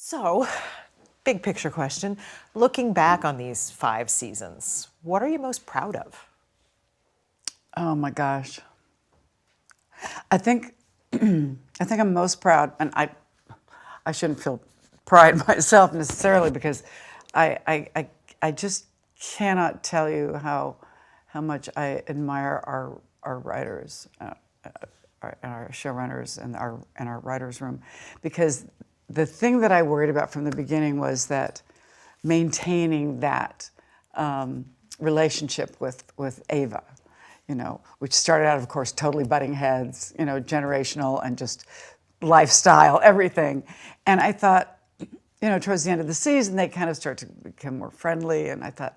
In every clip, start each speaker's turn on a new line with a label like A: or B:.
A: So, big picture question. Looking back on these 5 seasons, what are you most proud of?
B: Oh my gosh. I think I'm most proud, and I shouldn't feel pride myself necessarily because I just cannot tell you how much I admire our writers, our showrunners, and our writers' room, because the thing that I worried about from the beginning was that maintaining that relationship with Ava, which started out, of course, totally butting heads, generational and just lifestyle, everything. And I thought, towards the end of the season, they kind of start to become more friendly. And I thought,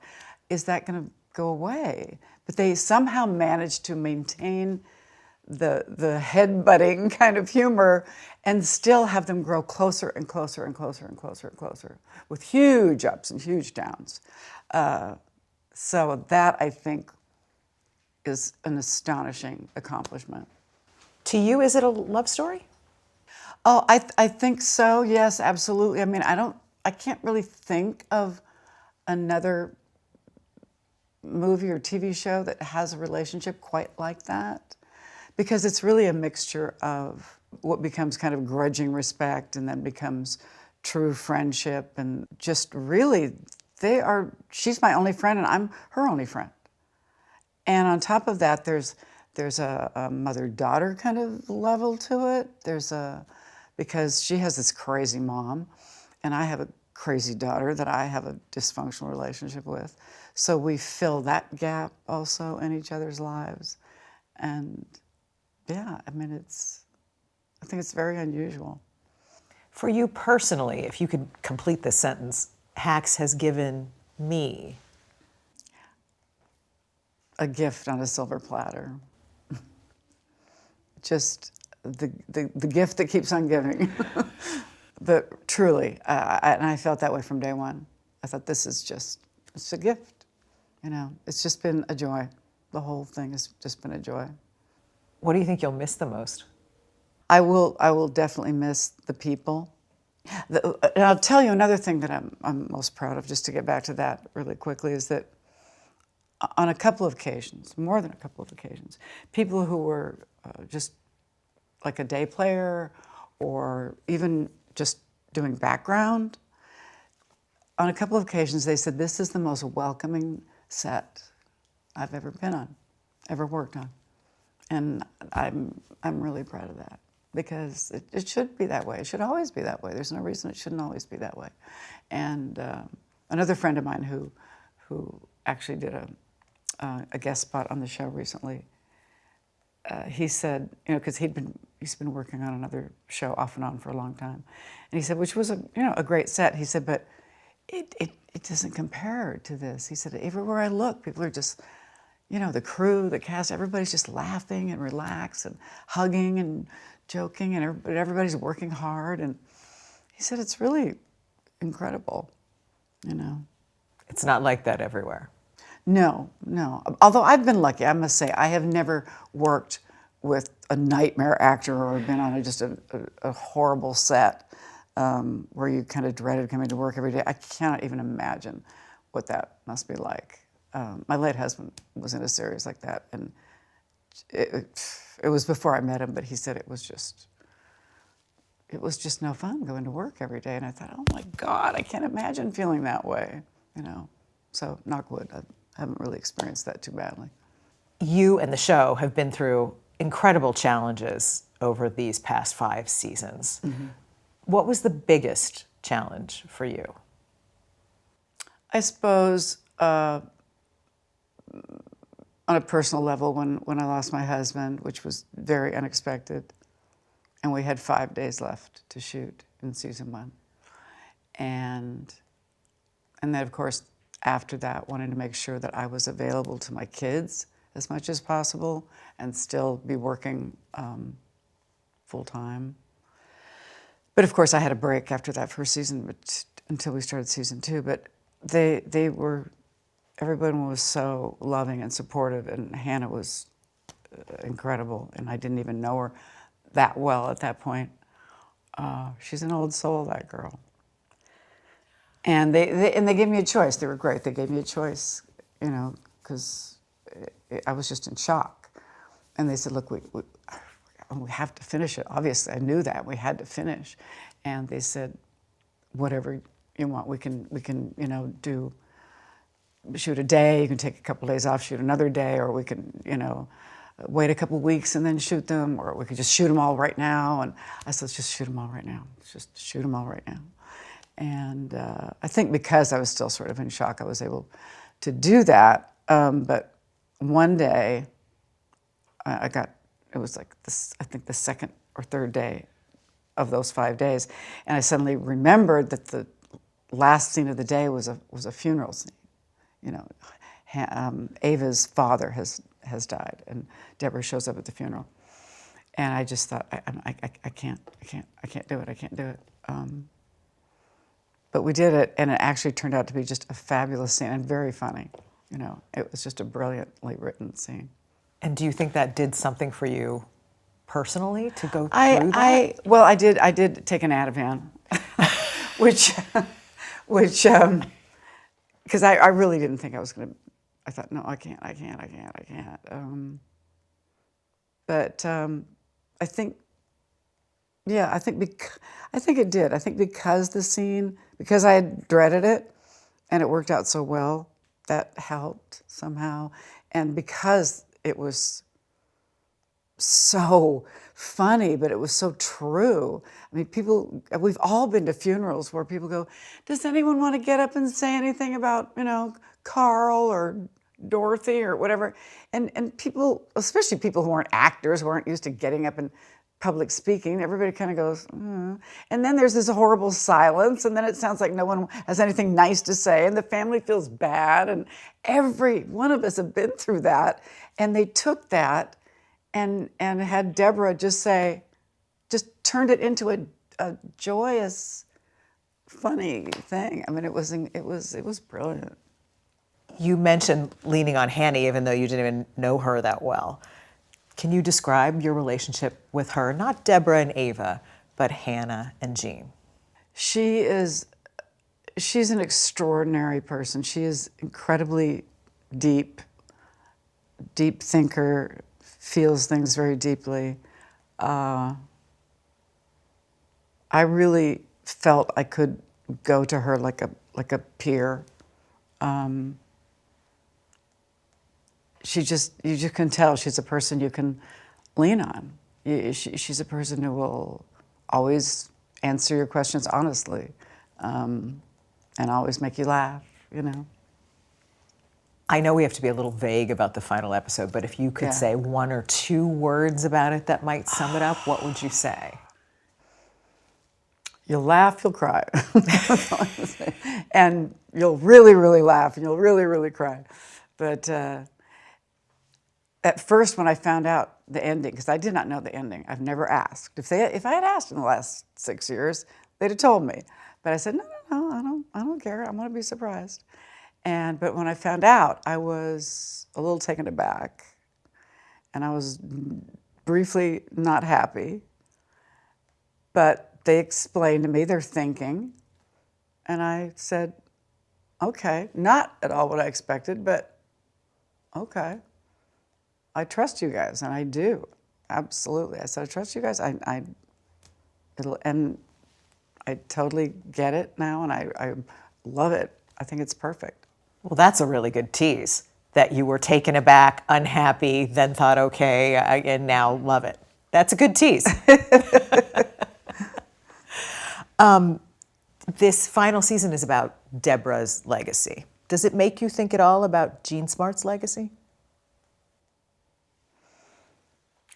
B: is that going to go away? But they somehow managed to maintain the head-butting kind of humor and still have them grow closer and closer and closer and closer and closer with huge ups and huge downs. So that, I think, is an astonishing accomplishment.
A: To you, is it a love story?
B: Oh, I think so. Yes, absolutely. I mean, I can't really think of another movie or TV show that has a relationship quite like that, because it's really a mixture of what becomes kind of grudging respect and then becomes true friendship, and just really, she's my only friend and I'm her only friend. And on top of that, there's a mother-daughter kind of level to it. Because she has this crazy mom, and I have a crazy daughter that I have a dysfunctional relationship with. So we fill that gap also in each other's lives. And yeah, I mean, I think it's very unusual.
A: For you personally, if you could complete this sentence, Hacks has given me.
B: A gift on a silver platter. Just the gift that keeps on giving. But truly, and I felt that way from day one. I thought, it's a gift. It's just been a joy. The whole thing has just been a joy.
A: What do you think you'll miss the most?
B: I will definitely miss the people. And I'll tell you another thing that I'm most proud of, just to get back to that really quickly, is that on a couple of occasions, more than a couple of occasions, people who were just like a day player or even just doing background, on a couple of occasions they said, this is the most welcoming set I've ever been on, ever worked on. And I'm really proud of that, because it should be that way. It should always be that way. There's no reason it shouldn't always be that way. And another friend of mine who actually did a guest spot on the show recently, he said, because he's been working on another show off and on for a long time, and he said, which was a great set. He said, but it doesn't compare to this. He said, everywhere I look, people are just, the crew, the cast, everybody's just laughing and relaxed and hugging and joking, and everybody's working hard. And he said, it's really incredible,
A: It's not like that everywhere.
B: No. Although I've been lucky, I must say, I have never worked with a nightmare actor or been on just a horrible set where you kind of dreaded coming to work every day. I cannot even imagine what that must be like. My late husband was in a series like that, and it was before I met him, but he said it was just no fun going to work every day. And I thought, oh my God, I can't imagine feeling that way, So, knock wood, I haven't really experienced that too badly.
A: You and the show have been through incredible challenges over these past 5 seasons. Mm-hmm. What was the biggest challenge for you?
B: I suppose on a personal level, when I lost my husband, which was very unexpected, and we had 5 days left to shoot in season 1. And then, of course, after that, wanting to make sure that I was available to my kids as much as possible and still be working full-time. But of course, I had a break after that first season, until we started season 2. But everyone was so loving and supportive, and Hannah was incredible, and I didn't even know her that well at that point. She's an old soul, that girl. And they gave me a choice. They were great. They gave me a choice, because I was just in shock. And they said, look, we have to finish it. Obviously, I knew that. We had to finish. And they said, whatever you want, we can shoot a day, you can take a couple days off, shoot another day, or we can, wait a couple weeks and then shoot them, or we could just shoot them all right now. And I said, let's just shoot them all right now. Let's just shoot them all right now. And I think because I was still sort of in shock, I was able to do that. But one day, it was like this, I think the second or third day of those 5 days, and I suddenly remembered that the last scene of the day was a funeral scene. Ava's father has died, and Deborah shows up at the funeral, and I just thought, I can't do it. But we did it, and it actually turned out to be just a fabulous scene and very funny. It was just a brilliantly written scene.
A: And do you think that did something for you personally to go through that?
B: Well, I did take an Ativan, which, because I really didn't think I was going to. I thought, no, I can't. But I think, yeah, I think it did. I think because I had dreaded it, and it worked out so well, that helped somehow, and because it was so funny, but it was so true. I mean, we've all been to funerals where people go, does anyone want to get up and say anything about, Carl or Dorothy or whatever? And people, especially people who aren't actors, who aren't used to getting up and public speaking, everybody kind of goes, and then there's this horrible silence, and then it sounds like no one has anything nice to say, and the family feels bad, and every one of us have been through that, and they took that and had Deborah just turned it into a joyous, funny thing. I mean, it was brilliant.
A: You mentioned leaning on Hanny, even though you didn't even know her that well. Can you describe your relationship with her? Not Deborah and Ava, but Hannah and Jean.
B: She's an extraordinary person. She is incredibly deep thinker, feels things very deeply. I really felt I could go to her like a peer. You just can tell she's a person you can lean on. She's a person who will always answer your questions honestly, and always make you laugh,
A: I know we have to be a little vague about the final episode, but if you could say one or two words about it that might sum it up, what would you say?
B: You'll laugh, you'll cry. That's all I'm gonna say. And you'll really, really laugh, and you'll really, really cry. But at first, when I found out the ending, because I did not know the ending, I've never asked. If I had asked in the last 6 years, they'd have told me. But I said, no, I don't care. I'm going to be surprised. But when I found out, I was a little taken aback, and I was briefly not happy. But they explained to me their thinking, and I said, okay, not at all what I expected, but okay. I trust you guys, and I do, absolutely. I said, I trust you guys. And I totally get it now, and I love it. I think it's perfect.
A: Well, that's a really good tease, that you were taken aback, unhappy, then thought, okay, and now love it. That's a good tease. This final season is about Deborah's legacy. Does it make you think at all about Jean Smart's legacy?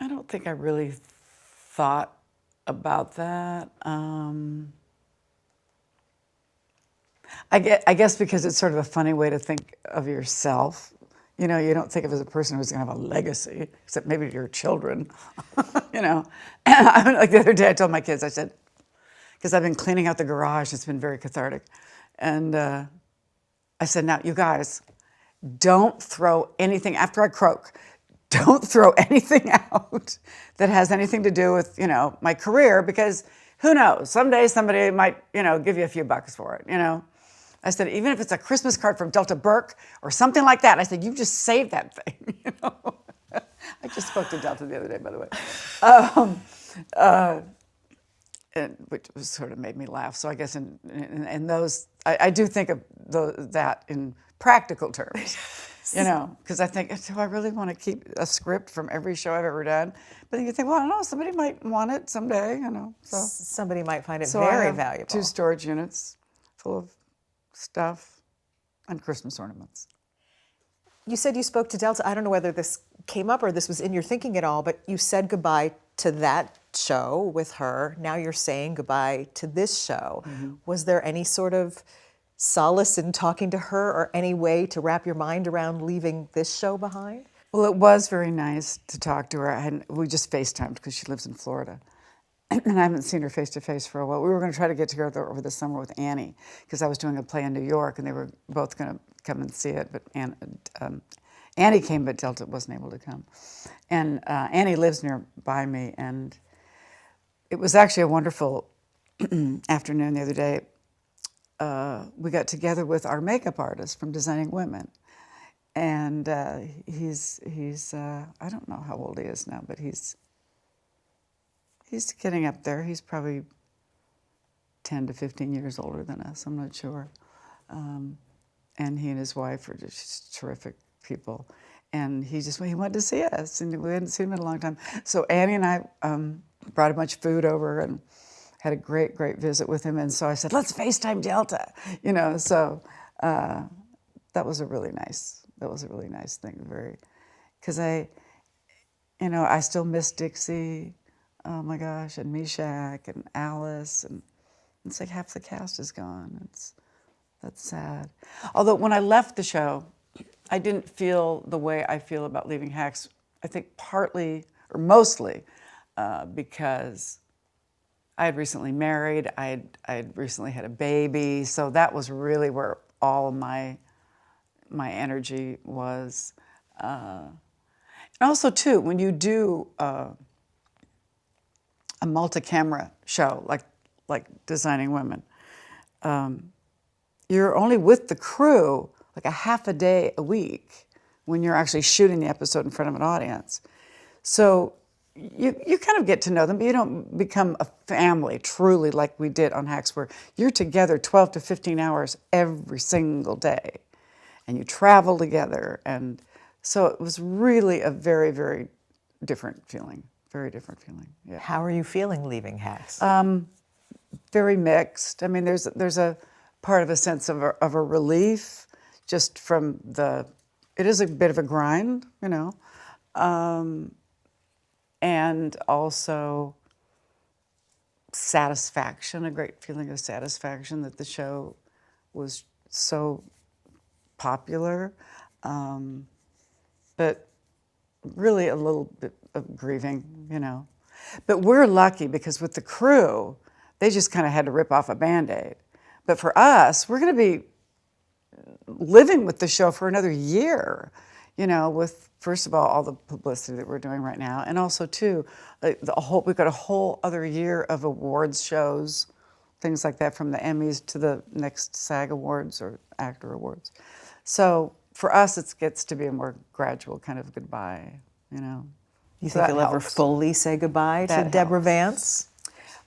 B: I don't think I really thought about that. I guess because it's sort of a funny way to think of yourself. You don't think of as a person who's going to have a legacy, except maybe your children. Like the other day I told my kids, I said, because I've been cleaning out the garage, it's been very cathartic. And I said, now, you guys, don't throw anything, after I croak, don't throw anything out that has anything to do with, my career, because who knows? Someday somebody might, give you a few bucks for it, I said, even if it's a Christmas card from Delta Burke or something like that, I said, you just save that thing, you know. I just spoke to Delta the other day, by the way, which was sort of made me laugh. So I guess in those, I do think of that in practical terms, you know, because I think, do I really want to keep a script from every show I've ever done? But then you think, well, I don't know, somebody might want it someday, you know. So
A: Somebody might find it
B: I
A: very
B: have
A: valuable.
B: 2 storage units full of stuff and Christmas ornaments.
A: You said you spoke to Delta. I don't know whether this came up or this was in your thinking at all, but you said goodbye to that show with her. Now you're saying goodbye to this show.
B: Mm-hmm.
A: Was there any sort of solace in talking to her or any way to wrap your mind around leaving this show behind?
B: Well, it was very nice to talk to her. We just FaceTimed because she lives in Florida. And I haven't seen her face to face for a while. We were going to try to get together over the summer with Annie because I was doing a play in New York and they were both going to come and see it. But Annie came, but Delta wasn't able to come. And Annie lives nearby me, and it was actually a wonderful afternoon the other day. We got together with our makeup artist from Designing Women. And he's I don't know how old he is now, but he's getting up there. He's probably 10 to 15 years older than us. I'm not sure. And he and his wife are just terrific people. And he wanted to see us, and we hadn't seen him in a long time. So Annie and I brought a bunch of food over and had a great, great visit with him. And so I said, let's FaceTime Delta, you know. So that was a really nice thing, because I still miss Dixie. Oh my gosh, and Meshack and Alice, and it's like half the cast is gone. That's sad. Although when I left the show, I didn't feel the way I feel about leaving Hacks. I think partly or mostly because I had recently married. I had recently had a baby, so that was really where all of my energy was. And also too, when you do a multi-camera show like Designing Women, you're only with the crew like a half a day a week when you're actually shooting the episode in front of an audience. So you kind of get to know them, but you don't become a family truly like we did on Hacks, where you're together 12 to 15 hours every single day, and you travel together. And so it was really a very, very different feeling. Very different feeling. Yeah.
A: How are you feeling leaving Hacks?
B: Very mixed. I mean, there's a part of a sense of a relief, just from it is a bit of a grind, you know, and also satisfaction, a great feeling of satisfaction that the show was so popular, but really a little bit of grieving, you know. But we're lucky because with the crew, they just kind of had to rip off a Band-Aid. But for us, we're going to be living with the show for another year, you know, with, first of all the publicity that we're doing right now, and also, too, we've got a whole other year of awards shows, things like that, from the Emmys to the next SAG Awards or Actor Awards. So for us, it gets to be a more gradual kind of goodbye, you know.
A: You think you'll ever fully say goodbye to Deborah Vance?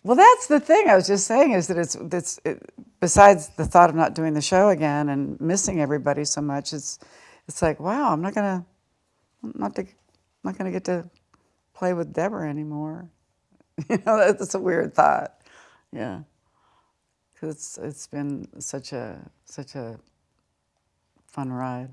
B: Well, that's the thing I was just saying, is that besides the thought of not doing the show again and missing everybody so much, it's like, wow, I'm not gonna get to play with Deborah anymore. You know, that's a weird thought. Yeah, because it's been such a fun ride.